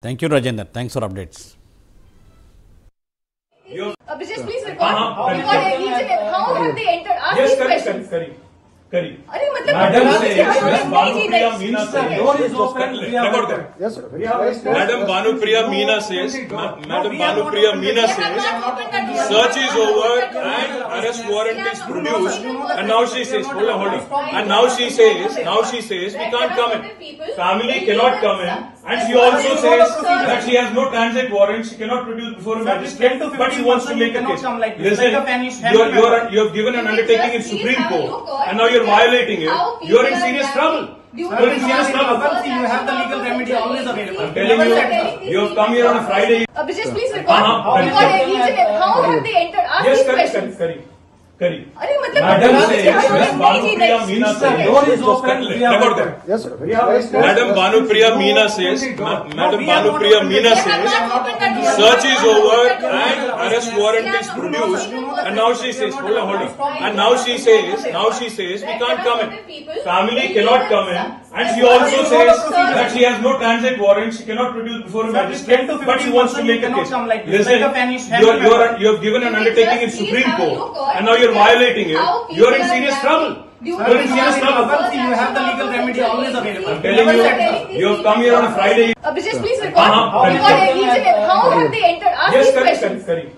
Thank you, Rajendra. Thanks for updates. Abhijit, please record. How have they entered? Ask Yes, these correct. questions. Correct. Madam says, Banupriya Meena says, door is open. record that. Yes, sir. Madam Banupriya Meena says, search is over and arrest warrant is produced. And now she says, hold on. And now she says, we can't come in. Family cannot come in. And she also says that she has no transit warrant. She cannot produce before a magistrate. But she wants to make a case. Listen, you have given an undertaking in Supreme Court. And now you're violating it. You're in serious trouble. You have the legal remedy always available. I'm telling you, you have come here on a Friday. Abhijit, please record. How have they entered? Ask Yes, these correct. questions. Madam says, Meena says, door is open. record that. Yes, sir. Madam Banupriya Meena says, search is over and arrest warrant is produced. And now she says, hold on. And now she says, we can't come in. Family cannot come in. And she also says that she has no transit warrant. She cannot produce before a magistrate. But she wants to make a case. Listen, you have given an undertaking in Supreme Court. And now you're violating it. You're in serious trouble. You have the legal remedy always available. I'm telling you, you have come here on a Friday. Abhijit, please record. How have they entered? Ask Yes, these correct. questions.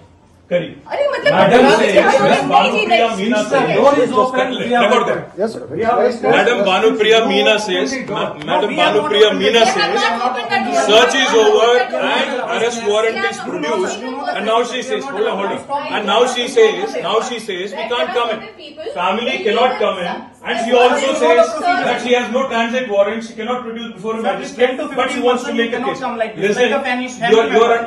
Madam says, door is open. record that. Yes, sir. Madam Banupriya Meena says, search is over and arrest warrant is produced. And now she says, hold on. And now she says, we can't come in. Family cannot come in. And she also says that she has no transit warrant. She cannot produce before a magistrate. But she wants to make a case. Listen,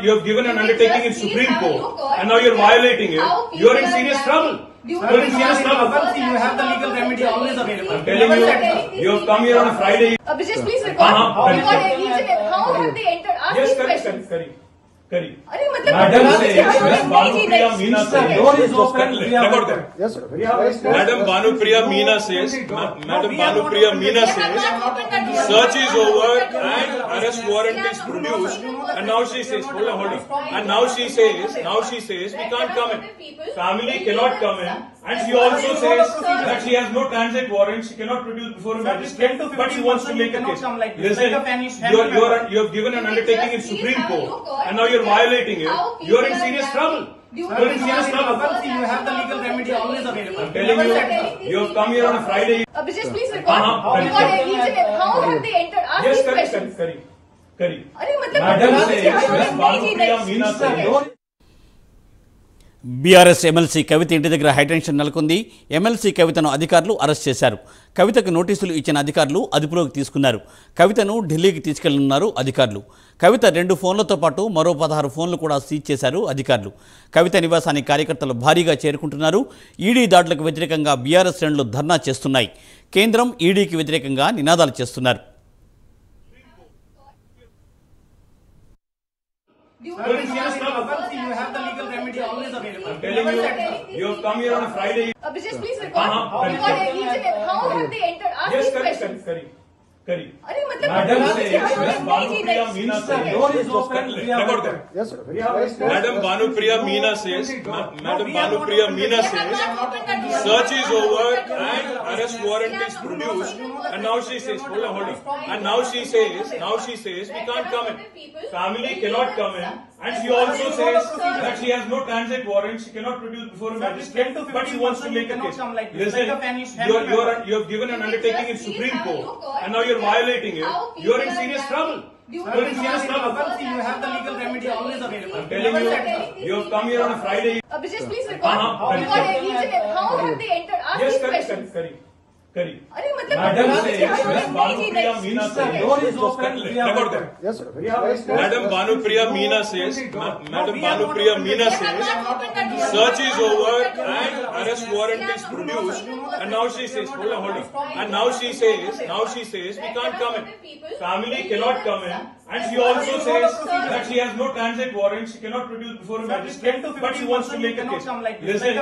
you have given an undertaking in Supreme Court. And now you're violating it. You're in serious trouble. You're in serious trouble. You have the legal remedy always available. I'm telling you have come here on a Friday. Abhijit, please record. How have they entered? Ask Yes, these correct. questions. Madam says, door is open. record that. Yes, sir. Madam Banupriya Meena says, search is over and arrest warrant is produced. And now she says, hold on. And now she says, we can't come in. Family cannot come in. And she also says that she has no transit warrant. She cannot produce before a magistrate. But she wants to make a case. Listen, you have given an undertaking in Supreme Court. And now you're violating it. You're in serious trouble. You're in serious trouble. You have the legal remedy always available. I'm telling you have come here on a Friday. Abhijit, please record. How have they entered? Ask Yes, these correct. questions. Madam says, BRS MLC Kavitha ఇంటి దగ్గర high tension నెలకొంది. MLC కవితను అధికారులు arrest చేశారు. కవితకు నోటీసులు ఇచ్చిన అధికారులు అదుపులోకి తీసుకున్నారు. కవితను ఢిల్లీకి తీసుకెళ్లనున్నారు అధికారులు. కవిత 2 ఫోన్లతో పాటు మరో 16 ఫోన్లు కూడా సీజ్ చేశారు అధికారులు. కవిత నివాసానికి కార్యకర్తలు భారీగా చేరుకుంటున్నారు. ఈడీ దాడులకు వ్యతిరేకంగా బీఆర్ఎస్ శ్రేణులు ధర్నా చేస్తున్నాయి. కేంద్రం ఈడీకి వ్యతిరేకంగా నినాదాలు చేస్తున్నారు. You have the legal remedy always available. I'm telling you have come here on a Friday. Abhijit, please record. How have they entered? Ask Yes, these correct. questions. Madam says, door is open. record that. Yes, sir. Madam Banupriya Meena says, search is over and arrest warrant is produced. And now she says, hold on. And now she says, we can't come in. Family cannot come in. And she also says that she has no transit warrant. She cannot produce before a magistrate. But she wants to make a case. Listen, you have given an undertaking in Supreme Court. And now you're violating it. You're in serious trouble. You're in serious trouble. You have the legal remedy always available. I'm telling you have come here on a Friday. Abhijit, please record. How have they entered? Ask Yes, these correct. questions. Madam says, door is open. record that. Yes, sir. Madam Banupriya Meena says, search is over and arrest warrant is produced. And now she says, hold on. And now she says, we can't come in. Family cannot come in. And she also says that she has no transit warrant. She cannot produce before a magistrate. But she wants to make a case. Listen,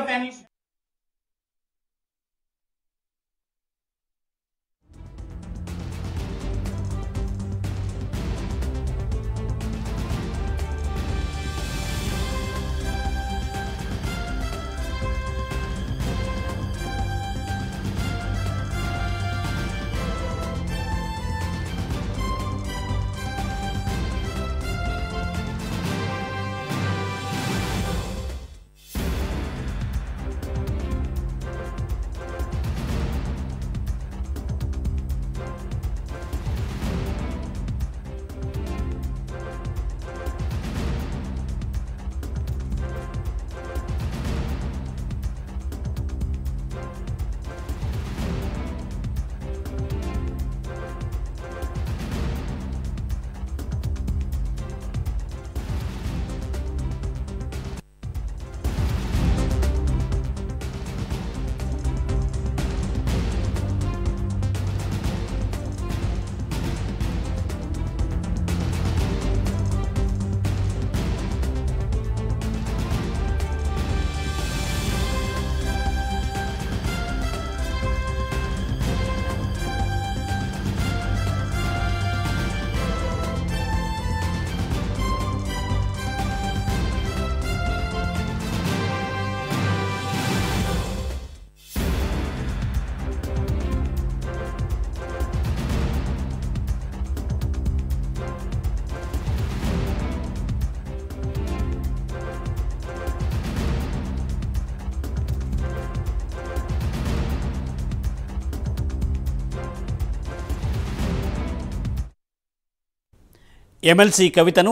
MLC కవితను